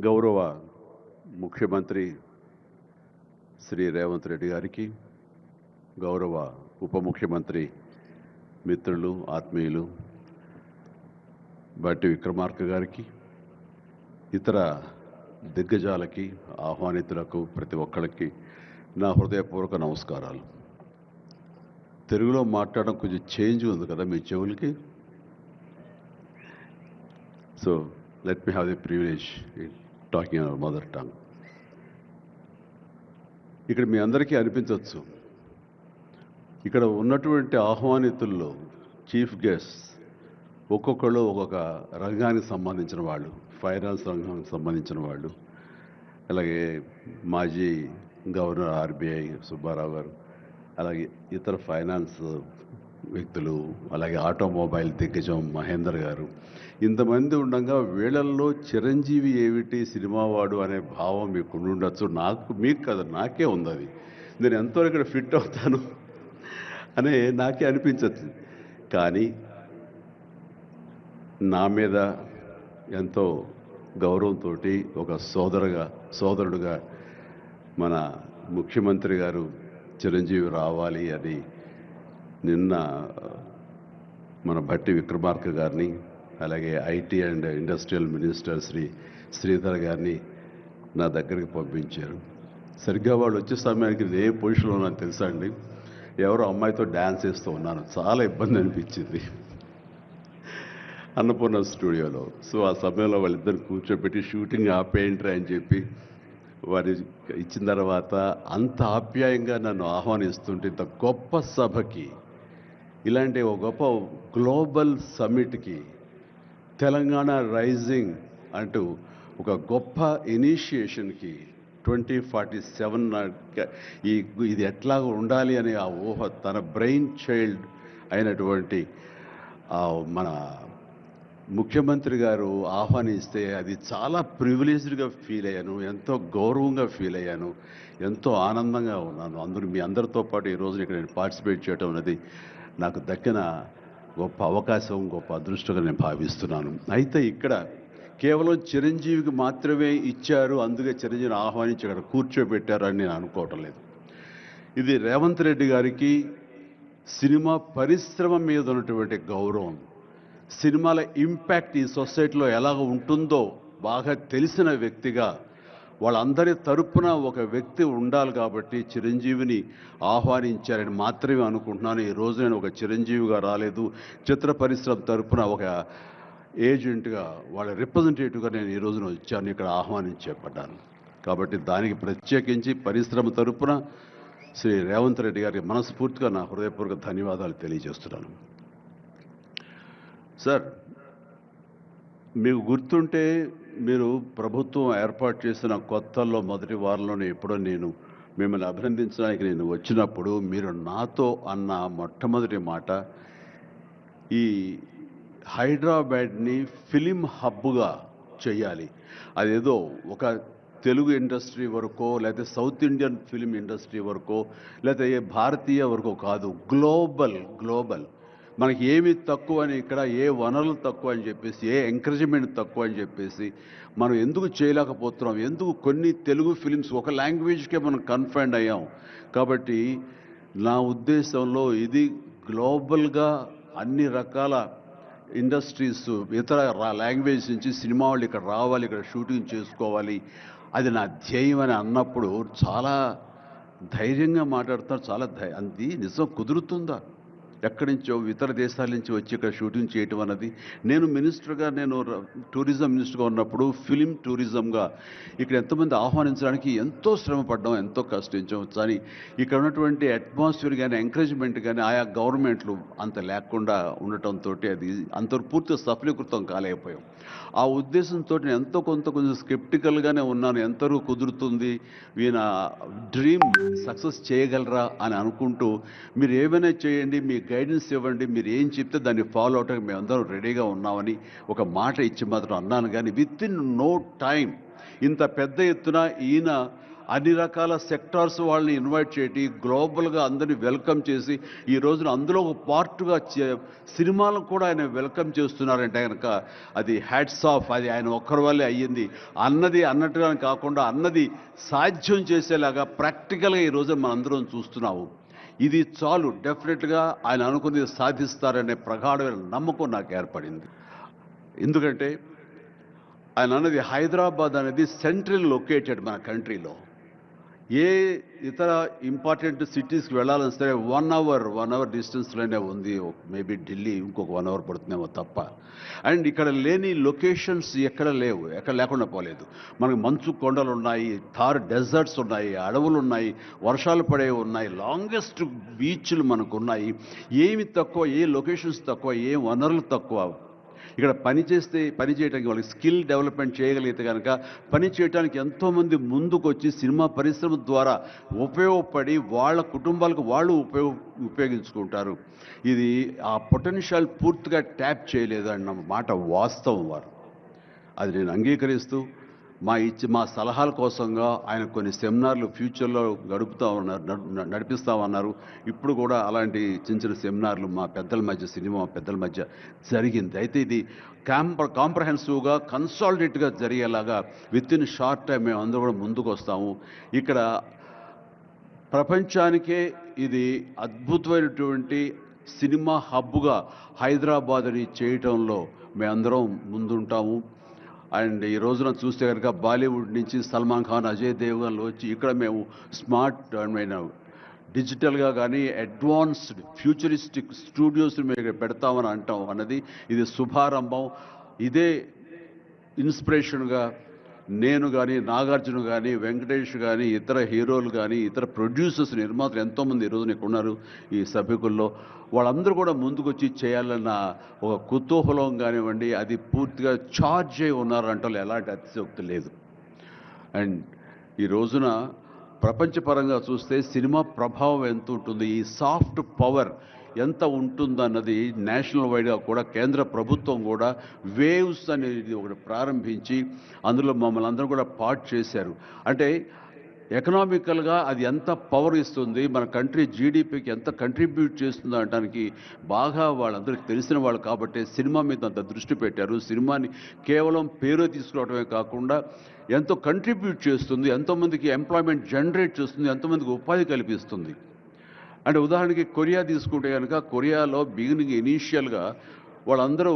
గౌరవ ముఖ్యమంత్రి శ్రీ రేవంత్ రెడ్డి గారికి, గౌరవ ఉప ముఖ్యమంత్రి మిత్రులు ఆత్మీయులు బట్టి విక్రమార్క గారికి, ఇతర దిగ్గజాలకి, ఆహ్వానితులకు ప్రతి ఒక్కరికి నా హృదయపూర్వక నమస్కారాలు. తెలుగులో మాట్లాడడం కొంచెం చేంజ్ ఉంది కదా మీ చెవులకి. So let me have the privilege in talking in our mother tongue. ఇక్కడ మీ అందరికీ అనిపించవచ్చు, ఇక్కడ ఉన్నటువంటి ఆహ్వానితుల్లో చీఫ్ గెస్ట్ ఒక్కొక్కళ్ళు ఒక్కొక్క రంగానికి సంబంధించిన వాళ్ళు, ఫైనాన్స్ రంగానికి సంబంధించిన వాళ్ళు, అలాగే మాజీ గవర్నర్ ఆర్బీఐ సుబ్బారావు గారు, అలాగే ఇతర ఫైనాన్స్ వ్యక్తులు, అలాగే ఆటోమొబైల్ దిగ్గజం మహేందర్ గారు, ఇంతమంది ఉండగా వీళ్ళల్లో చిరంజీవి ఏమిటి సినిమావాడు అనే భావం మీకు ఉండొచ్చు. మీకు కదా, నాకే ఉంది అది. నేను ఎంతో ఇక్కడ ఫిట్ అవుతాను అనే నాకే అనిపించచ్చు. కానీ నా మీద ఎంతో గౌరవంతో ఒక సోదరుడుగా మన ముఖ్యమంత్రి గారు చిరంజీవి రావాలి అని నిన్న మన బట్టి విక్రమార్క గారిని, అలాగే IT and industrial minister Sridhar గారిని నా దగ్గరికి పంపించారు. సరిగ్గా వాళ్ళు వచ్చే సమయానికి నేను ఏ పొజిషన్లో ఉన్నాను తెలుసా అండి? ఎవరో అమ్మాయితో డ్యాన్స్ చేస్తూ ఉన్నాను. చాలా ఇబ్బంది అనిపించింది అన్నపూర్ణ స్టూడియోలో. సో ఆ సమయంలో వాళ్ళిద్దరు కూర్చోబెట్టి షూటింగ్ ఆపేయంట్రా అని చెప్పి వారి ఇచ్చిన తర్వాత అంత ఆప్యాయంగా నన్ను ఆహ్వానిస్తుంటే, ఇంత గొప్ప సభకి, ఇలాంటి ఒక గొప్ప గ్లోబల్ సమ్మిట్కి, తెలంగాణ రైజింగ్ అంటూ ఒక గొప్ప ఇనిషియేషన్కి 2047 ఇది ఎట్లా ఉండాలి అనే ఆ ఊహ తన బ్రెయిన్ చైల్డ్ అయినటువంటి మన ముఖ్యమంత్రి గారు ఆహ్వానిస్తే అది చాలా ప్రివిలేజ్డ్గా ఫీల్ అయ్యాను, ఎంతో గౌరవంగా ఫీల్ అయ్యాను, ఎంతో ఆనందంగా ఉన్నాను. మీ అందరితో పాటు ఈరోజు ఇక్కడ నేను పార్టిసిపేట్ చేయడం అనేది నాకు దక్కిన గొప్ప అవకాశం, గొప్ప అదృష్టంగా నేను భావిస్తున్నాను. అయితే ఇక్కడ కేవలం చిరంజీవికి మాత్రమే ఇచ్చారు, అందుకే చిరంజీవిని ఆహ్వానించి అక్కడ కూర్చోబెట్టారు అని నేను అనుకోవటం లేదు. ఇది రేవంత్ రెడ్డి గారికి సినిమా పరిశ్రమ మీద ఉన్నటువంటి గౌరవం, సినిమాల ఇంపాక్ట్ ఈ సొసైటీలో ఎలాగ ఉంటుందో బాగా తెలిసిన వ్యక్తిగా వాళ్ళందరి తరపున ఒక వ్యక్తి ఉండాలి కాబట్టి చిరంజీవిని ఆహ్వానించారని మాత్రమే అనుకుంటున్నాను. ఈరోజు నేను ఒక చిరంజీవిగా రాలేదు, చిత్ర పరిశ్రమ తరపున ఒక ఏజెంట్గా, వాళ్ళ రిప్రజెంటేటివ్గా నేను ఈ రోజున వచ్చాను, ఇక్కడ ఆహ్వానించబడ్డాను. కాబట్టి దానికి ప్రత్యేకించి పరిశ్రమ తరపున శ్రీ రేవంత్ రెడ్డి గారికి మనస్ఫూర్తిగా నా హృదయపూర్వక ధన్యవాదాలు తెలియజేస్తున్నాను. సార్, మీకు గుర్తుంటే మీరు ప్రభుత్వం ఏర్పాటు చేసిన కొత్తల్లో మొదటి వారంలోనే ఎప్పుడో నేను మిమ్మల్ని అభినందించడానికి నేను వచ్చినప్పుడు మీరు నాతో అన్న మొట్టమొదటి మాట, ఈ హైదరాబాద్ని ఫిలిం హబ్గా చేయాలి. అదేదో ఒక తెలుగు ఇండస్ట్రీ వరకో, లేకపోతే సౌత్ ఇండియన్ ఫిలిం ఇండస్ట్రీ వరకో, లేకపోతే భారతీయ వరకో కాదు, గ్లోబల్. మనకి ఏమి తక్కువ అని, ఇక్కడ ఏ వనరులు తక్కువ అని చెప్పేసి, ఏ ఎంకరేజ్మెంట్ తక్కువ అని చెప్పేసి మనం ఎందుకు చేయలేకపోతున్నాం? ఎందుకు కొన్ని తెలుగు ఫిలిమ్స్ ఒక లాంగ్వేజ్కే మనం కన్ఫైన్డ్ అయ్యాం? కాబట్టి నా ఉద్దేశంలో ఇది గ్లోబల్గా అన్ని రకాల ఇండస్ట్రీస్, ఇతర లాంగ్వేజ్ నుంచి సినిమా వాళ్ళు ఇక్కడ రావాలి, ఇక్కడ షూటింగ్ చేసుకోవాలి, అది నా ధ్యేయం అని అన్నప్పుడు చాలా ధైర్యంగా మాట్లాడుతున్నారు. అది నిజం కుదురుతుందా? ఎక్కడి నుంచో ఇతర దేశాల నుంచి వచ్చి ఇక్కడ షూటింగ్ చేయటం అన్నది, నేను టూరిజం మినిస్టర్గా ఉన్నప్పుడు ఫిలిం టూరిజంగా ఇక్కడ ఎంతోమంది ఆహ్వానించడానికి ఎంతో శ్రమ పడ్డాం, ఎంతో కష్టించాం. కానీ ఇక్కడ ఉన్నటువంటి అట్మాస్ఫియర్ కానీ, ఎంకరేజ్మెంట్ కానీ ఆయా గవర్నమెంట్లు అంత లేకుండా ఉండటంతో అది అంత పూర్తిగా సఫలీకృతం కాలేకపోయాం. ఆ ఉద్దేశంతో నేను ఎంతో కొంచెం స్కెప్టికల్గానే ఉన్నాను. ఎంతవరకు కుదురుతుంది, ఈయన డ్రీమ్ సక్సెస్ చేయగలరా అని అనుకుంటూ, మీరు ఏమైనా చేయండి, మీ గైడెన్స్ ఇవ్వండి, మీరు ఏం చెప్తే దాన్ని ఫాలో అవడానికి మేమందరం రెడీగా ఉన్నామని ఒక మాట ఇచ్చి మాత్రం అన్నాను. కానీ విత్ ఇన్ నో టైం ఇంత పెద్ద ఎత్తున ఈయన అన్ని రకాల సెక్టార్స్ వాళ్ళని ఇన్వైట్ చేయటి, గ్లోబల్గా అందరినీ వెల్కమ్ చేసి ఈ రోజున అందులో ఒక పార్ట్గా సినిమాలను కూడా ఆయన వెల్కమ్ చేస్తున్నారంటే కనుక అది హ్యాట్స్ ఆఫ్. అది ఆయన ఒక్కరి వల్లే అయ్యింది అన్నది అన్నట్టుగా కాకుండా అన్నది సాధ్యం చేసేలాగా ప్రాక్టికల్గా ఈ రోజున మనందరం చూస్తున్నాము. ఇది చాలు, డెఫినెట్గా ఆయన అనుకున్నది సాధిస్తారనే ప్రగాఢమైన నమ్మకం నాకు ఏర్పడింది. ఎందుకంటే ఆయన అన్నది హైదరాబాద్ అనేది సెంట్రల్ లొకేటెడ్ మన కంట్రీలో. ఏ ఇతర ఇంపార్టెంట్ సిటీస్కి వెళ్ళాలని సరే 1 అవర్ డిస్టెన్స్లోనే ఉంది. మేబీ ఢిల్లీ ఇంకొక 1 అవర్ పడుతుందేమో తప్ప. అండ్ ఇక్కడ లేని లొకేషన్స్ ఎక్కడ లేవు, ఎక్కడ లేకుండా పోలేదు. మనకు మంచు కొండలు ఉన్నాయి, థార్ డెజర్ట్స్ ఉన్నాయి, అడవులు ఉన్నాయి, వర్షాలు పడేవి ఉన్నాయి, లాంగెస్ట్ బీచ్లు మనకు ఉన్నాయి. ఏమి తక్కువ, ఏ లొకేషన్స్ తక్కువ, ఏ వనరులు తక్కువ. ఇక్కడ పని చేయడానికి వాళ్ళకి స్కిల్ డెవలప్మెంట్ చేయగలిగితే కనుక పని చేయడానికి ఎంతోమంది ముందుకు వచ్చి సినిమా పరిశ్రమ ద్వారా ఉపయోగపడి వాళ్ళ కుటుంబాలకు వాళ్ళు ఉపయోగించుకుంటారు. ఇది ఆ పొటెన్షియల్ పూర్తిగా ట్యాప్ చేయలేదు అన్న మాట వాస్తవం. వారు అది నేను అంగీకరిస్తూ మా సలహాల కోసంగా ఆయన కొన్ని సెమినార్లు ఫ్యూచర్లో నడిపిస్తామన్నారు. ఇప్పుడు కూడా అలాంటి చిన్న సెమినార్లు మా పెద్దల మధ్య, సినిమా పెద్దల మధ్య జరిగింది. అయితే ఇది కాంప్రహెన్సివ్గా కన్సాలిడేట్గా జరిగేలాగా విత్ ఇన్ షార్ట్ టైం మేము అందరూ కూడా ముందుకు వస్తాము. ఇక్కడ ప్రపంచానికే ఇది అద్భుతమైనటువంటి సినిమా హబ్గా హైదరాబాద్ని చేయటంలో మేమందరం ముందుంటాము. అండ్ ఈ రోజున చూస్తే కనుక బాలీవుడ్ నుంచి సల్మాన్ ఖాన్, అజయ్ దేవ్గన్లు వచ్చి ఇక్కడ మేము స్మార్ట్ డిజిటల్గా కానీ అడ్వాన్స్డ్ ఫ్యూచరిస్టిక్ స్టూడియోస్ మేము పెడతామని అంటాం అన్నది ఇది శుభారంభం. ఇదే ఇన్స్పిరేషన్గా నేను కానీ, నాగార్జున కానీ, వెంకటేష్ కానీ, ఇతర హీరోలు కానీ, ఇతర ప్రొడ్యూసర్స్, నిర్మాతలు ఎంతోమంది ఈరోజు ఇక్కడ ఉన్నారు ఈ సభ్యుకుల్లో. వాళ్ళందరూ కూడా ముందుకొచ్చి చేయాలన్న ఒక కుతూహలం కానివ్వండి, అది పూర్తిగా ఛార్జ్ అయి ఉన్నారంటే ఎలాంటి అతిశయోక్తి లేదు. అండ్ ఈ రోజున ప్రపంచపరంగా చూస్తే సినిమా ప్రభావం ఎంత ఉంటుంది, ఈ సాఫ్ట్ పవర్ ఎంత ఉంటుందన్నది నేషనల్ వైడ్గా కూడా కేంద్ర ప్రభుత్వం కూడా వేవ్స్ అనేది ఒకటి ప్రారంభించి అందులో మమ్మల్ని అందరూ కూడా పార్ట్ చేశారు. అంటే ఎకనామికల్గా అది ఎంత పవర్ ఇస్తుంది, మన కంట్రీ జీడిపికి ఎంత కంట్రిబ్యూట్ చేస్తుందో అనడానికి బాగా వాళ్ళందరికీ తెలిసిన వాళ్ళు కాబట్టి సినిమా మీద అంత దృష్టి పెట్టారు. సినిమాని కేవలం పేరు తీసుకురావడమే కాకుండా ఎంతో కంట్రిబ్యూట్ చేస్తుంది, ఎంతోమందికి ఎంప్లాయ్మెంట్ జనరేట్ చేస్తుంది, ఎంతోమందికి ఉపాధి కల్పిస్తుంది. అంటే ఉదాహరణకి కొరియా తీసుకుంటే కనుక కొరియాలో బిగినింగ్ ఇనీషియల్గా వాళ్ళందరూ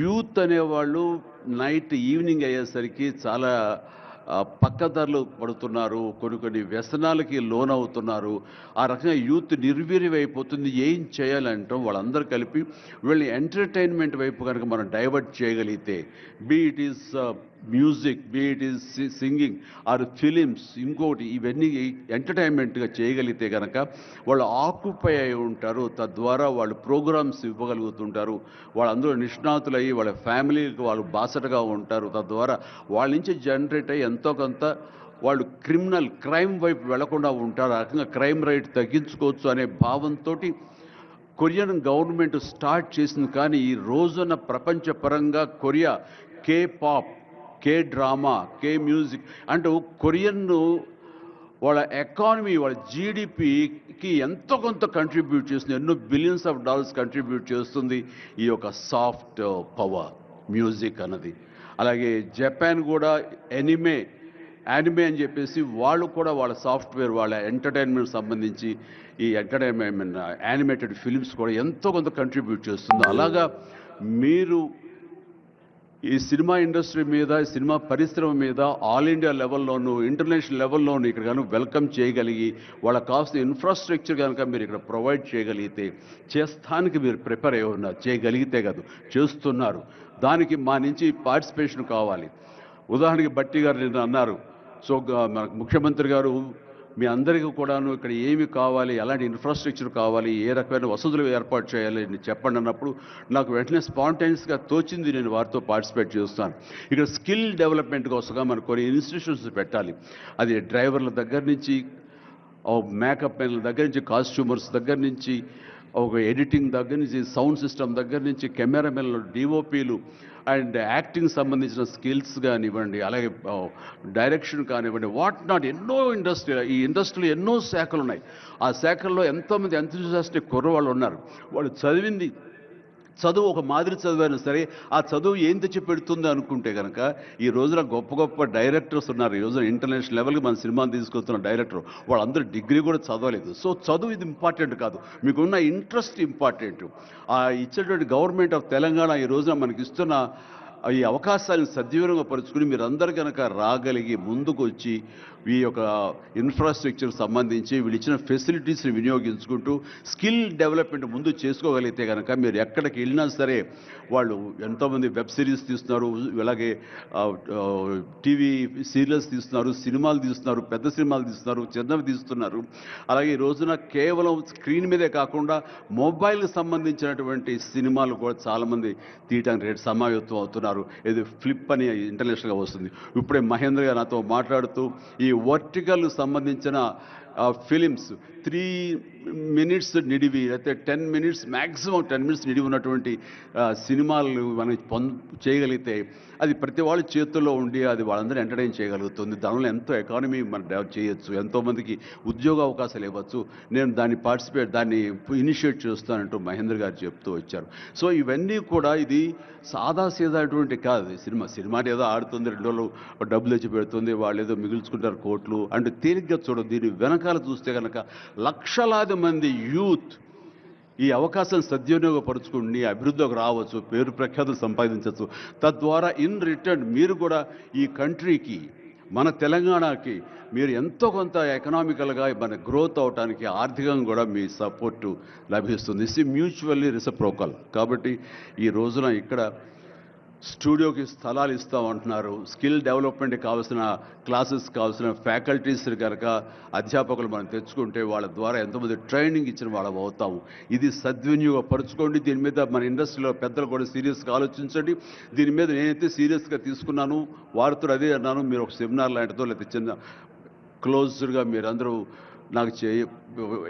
యూత్ అనేవాళ్ళు ఈవినింగ్ అయ్యేసరికి చాలా పక్కదారులు పడుతున్నారు, కొన్ని వ్యసనాలకి లోనవుతున్నారు. ఆ రకంగా యూత్ నిర్వీర్యమైపోతుంది. ఏం చేయాలంటాం వాళ్ళందరూ కలిపి వీళ్ళని ఎంటర్టైన్మెంట్ వైపు కనుక మనం డైవర్ట్ చేయగలిగితే, be it is music, be it is singing or films, ఇంకోటి ఇవన్నీ ఎంటర్టైన్మెంట్గా చేయగలిగితే కనుక వాళ్ళు ఆక్యుపై అయి ఉంటారు. తద్వారా వాళ్ళు ప్రోగ్రామ్స్ ఇవ్వగలుగుతుంటారు. వాళ్ళందరూ నిష్ణాతులయ్యి వాళ్ళ ఫ్యామిలీకి వాళ్ళు బాసటగా ఉంటారు. తద్వారా వాళ్ళ నుంచి జనరేట్ అయ్యి ఎంతో కొంత వాళ్ళు క్రైమ్ వైపు వెళ్లకుండా ఉంటారు. ఆ రకంగా క్రైమ్ రేట్ తగ్గించుకోవచ్చు అనే భావంతో కొరియన్ గవర్నమెంట్ స్టార్ట్ చేసింది. కానీ ఈ రోజున ప్రపంచపరంగా Korea K pop, K drama, K music అంటూ కొరియన్ను వాళ్ళ ఎకానమీ, వాళ్ళ జీడిపికి ఎంతో కొంత కంట్రిబ్యూట్ చేస్తుంది. ఎన్నో బిలియన్స్ ఆఫ్ డాలర్స్ కంట్రిబ్యూట్ చేస్తుంది ఈ యొక్క సాఫ్ట్ పవర్ మ్యూజిక్ అన్నది. అలాగే జపాన్ కూడా యానిమే అని చెప్పేసి వాళ్ళు కూడా వాళ్ళ సాఫ్ట్వేర్, వాళ్ళ ఎంటర్టైన్మెంట్ సంబంధించి ఈ ఎంటర్టైన్మెంట్ యానిమేటెడ్ ఫిలిమ్స్ కూడా ఎంతో కొంత కంట్రిబ్యూట్ చేస్తుంది. అలాగా మీరు ఈ సినిమా ఇండస్ట్రీ మీద, సినిమా పరిశ్రమ మీద ఆల్ ఇండియా లెవెల్లోనూ ఇంటర్నేషనల్ లెవెల్లోనూ ఇక్కడ కనుక వెల్కమ్ చేయగలిగి వాళ్ళకి కావాల్సిన ఇన్ఫ్రాస్ట్రక్చర్ కనుక మీరు ఇక్కడ ప్రొవైడ్ చేయగలిగితే, చేస్తానికి మీరు ప్రిపేర్ అయి ఉన్నారు, చేయగలిగితే కాదు చేస్తున్నారు. దానికి మా నుంచి పార్టిసిపేషన్ కావాలి. ఉదాహరణకి బట్టి గారు నిన్న అన్నారు, సో మనకు ముఖ్యమంత్రి గారు మీ అందరికీ కూడాను ఇక్కడ ఏమి కావాలి, ఎలాంటి ఇన్ఫ్రాస్ట్రక్చర్ కావాలి, ఏ రకమైన వసతులు ఏర్పాటు చేయాలి అని చెప్పండి అన్నప్పుడు నాకు వెంటనే స్పాంటేనియస్గా తోచింది, నేను వారితో పార్టిసిపేట్ చేస్తాను. ఇక్కడ స్కిల్ డెవలప్మెంట్ కోసంగా మనకు కొన్ని ఇన్స్టిట్యూషన్స్ పెట్టాలి. అది డ్రైవర్ల దగ్గర నుంచి, మేకప్ మెన్ల దగ్గర నుంచి, కాస్ట్యూమర్స్ దగ్గర నుంచి, ఒక ఎడిటింగ్ దగ్గర నుంచి, సౌండ్ సిస్టమ్ దగ్గర నుంచి, కెమెరామెన్లు, డిఓపీలు అండ్ యాక్టింగ్ సంబంధించిన స్కిల్స్ కానివ్వండి, అలాగే డైరెక్షన్ కానివ్వండి, వాట్ నాట్ ఎన్నో ఈ ఇండస్ట్రీలో ఎన్నో శాఖలు ఉన్నాయి. ఆ శాఖల్లో ఎంతోమంది ఎంతూజియాస్టిక్ కుర్రవాళ్ళు ఉన్నారు. వాళ్ళు చదువు ఒక మాదిరి చదివైనా సరే ఆ చదువు ఏం తెచ్చి పెడుతుంది అనుకుంటే కనుక ఈ రోజున గొప్ప గొప్ప డైరెక్టర్స్ ఉన్నారు. ఈ రోజున ఇంటర్నేషనల్ లెవెల్కి మన సినిమాలు తీసుకొస్తున్న డైరెక్టర్ వాళ్ళందరూ డిగ్రీ కూడా చదవలేదు. సో చదువు ఇది ఇంపార్టెంట్ కాదు, మీకున్న ఇంట్రెస్ట్ ఇంపార్టెంట్. ఆ ఇచ్చేటువంటి గవర్నమెంట్ ఆఫ్ తెలంగాణ ఈ రోజున మనకి ఇస్తున్న ఈ అవకాశాలను సద్వినియోగం పరుచుకుని మీరందరూ కనుక రాగలిగి ముందుకు వచ్చి ఈ యొక్క ఇన్ఫ్రాస్ట్రక్చర్ సంబంధించి వీళ్ళు ఇచ్చిన ఫెసిలిటీస్ని వినియోగించుకుంటూ స్కిల్ డెవలప్మెంట్ ముందు చేసుకోగలిగితే కనుక మీరు ఎక్కడికి వెళ్ళినా సరే వాళ్ళు ఎంతోమంది వెబ్ సిరీస్ తీస్తున్నారు, అలాగే టీవీ సీరియల్స్ తీస్తున్నారు, సినిమాలు తీస్తున్నారు, పెద్ద సినిమాలు తీస్తున్నారు, చిన్నవి తీస్తున్నారు. అలాగే ఈ రోజున కేవలం స్క్రీన్ మీదే కాకుండా మొబైల్కి సంబంధించినటువంటి సినిమాలు కూడా చాలామంది తీయటానికి సమాయత్తం అవుతున్నారు. ఇది ఫ్లిప్ అని ఇంటర్నేషనల్గా వస్తుంది. ఇప్పుడే మహేంద్ర గారు నాతో మాట్లాడుతూ ఈ వర్టికల్ సంబంధించిన ఫిలిమ్స్ 3 minutes నిడివి అయితే 10 minutes మ్యాక్సిమం 10 minutes నిడివి ఉన్నటువంటి సినిమాలు మనం చేయగలిగితే అది ప్రతి వాళ్ళ చేతుల్లో ఉండి అది వాళ్ళందరూ ఎంటర్టైన్ చేయగలుగుతుంది. దానివల్ల ఎంతో ఎకానమీ మనం డెవలప్ చేయొచ్చు, ఎంతోమందికి ఉద్యోగ అవకాశాలు ఇవ్వచ్చు. నేను దాన్ని ఇనిషియేట్ చేస్తానంటూ మహేంద్ర గారు చెప్తూ వచ్చారు. సో ఇవన్నీ కూడా ఇది సాదాసీదాటువంటి కాదు. సినిమా ఏదో ఆడుతుంది, 2 రోజులు డబ్బులు తెచ్చి పెడుతుంది, వాళ్ళు ఏదో మిగుల్చుకుంటారు కోట్లు అంటే తేలిగ్గా చూడదు. దీని వెనకాల చూస్తే కనుక లక్షలాది మంది యూత్ ఈ అవకాశం సద్వినియోగపరుచుకుని అభివృద్ధిలోకి రావచ్చు, పేరు ప్రఖ్యాతులు సంపాదించవచ్చు. తద్వారా ఇన్ రిటర్న్ మీరు కూడా ఈ కంట్రీకి, మన తెలంగాణకి మీరు ఎంతో కొంత ఎకనామికల్గా మన గ్రోత్ అవడానికి ఆర్థికంగా కూడా మీ సపోర్టు లభిస్తుంది. ఇది మ్యూచువల్లీ రిసిప్రోకల్. కాబట్టి ఈ రోజున ఇక్కడ స్టూడియోకి స్థలాలు ఇస్తామంటున్నారు. స్కిల్ డెవలప్మెంట్కి కావాల్సిన క్లాసెస్ కావాల్సిన ఫ్యాకల్టీస్ కనుక అధ్యాపకులు మనం తెచ్చుకుంటే వాళ్ళ ద్వారా ఎంతోమంది ట్రైనింగ్ ఇచ్చిన వాళ్ళం అవుతాము. ఇది సద్వినియోగపరచుకోండి. దీని మీద మన ఇండస్ట్రీలో పెద్దలు కూడా సీరియస్గా ఆలోచించండి. దీని మీద నేనైతే సీరియస్గా తీసుకున్నాను, వారితో అదే అన్నాను. మీరు ఒక సెమినార్ లాంటిదో లేకపోతే చిన్న క్లోజ్డ్గా మీరందరూ నాకు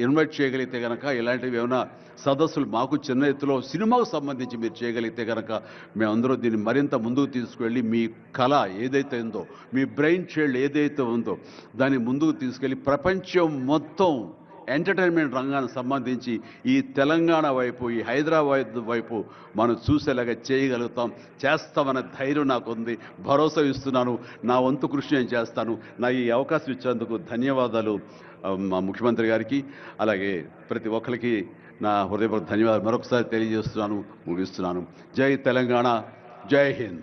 ఇన్వైట్ చేయగలిగితే కనుక ఇలాంటివి ఏమైనా సదస్సులు మాకు చిన్న ఎత్తులో సినిమాకు సంబంధించి మీరు చేయగలిగితే కనుక మేమందరూ దీన్ని మరింత ముందుకు తీసుకువెళ్ళి మీ కళ ఏదైతే ఉందో, మీ బ్రెయిన్ చైల్డ్ ఏదైతే ఉందో దాన్ని ముందుకు తీసుకెళ్ళి ప్రపంచం మొత్తం ఎంటర్టైన్మెంట్ రంగానికి సంబంధించి ఈ తెలంగాణ వైపు, ఈ హైదరాబాద్ వైపు మనం చూసేలాగా చేస్తామనే ధైర్యం నాకుంది, భరోసా ఇస్తున్నాను. నా వంతు కృషి నేను చేస్తాను. నా ఈ అవకాశం ఇచ్చేందుకు ధన్యవాదాలు మా ముఖ్యమంత్రి గారికి, అలాగే ప్రతి ఒక్కరికి నా హృదయపూర్వక ధన్యవాదాలు మరొకసారి తెలియజేస్తున్నాను, ముగిస్తున్నాను. జై తెలంగాణ, జై హింద్.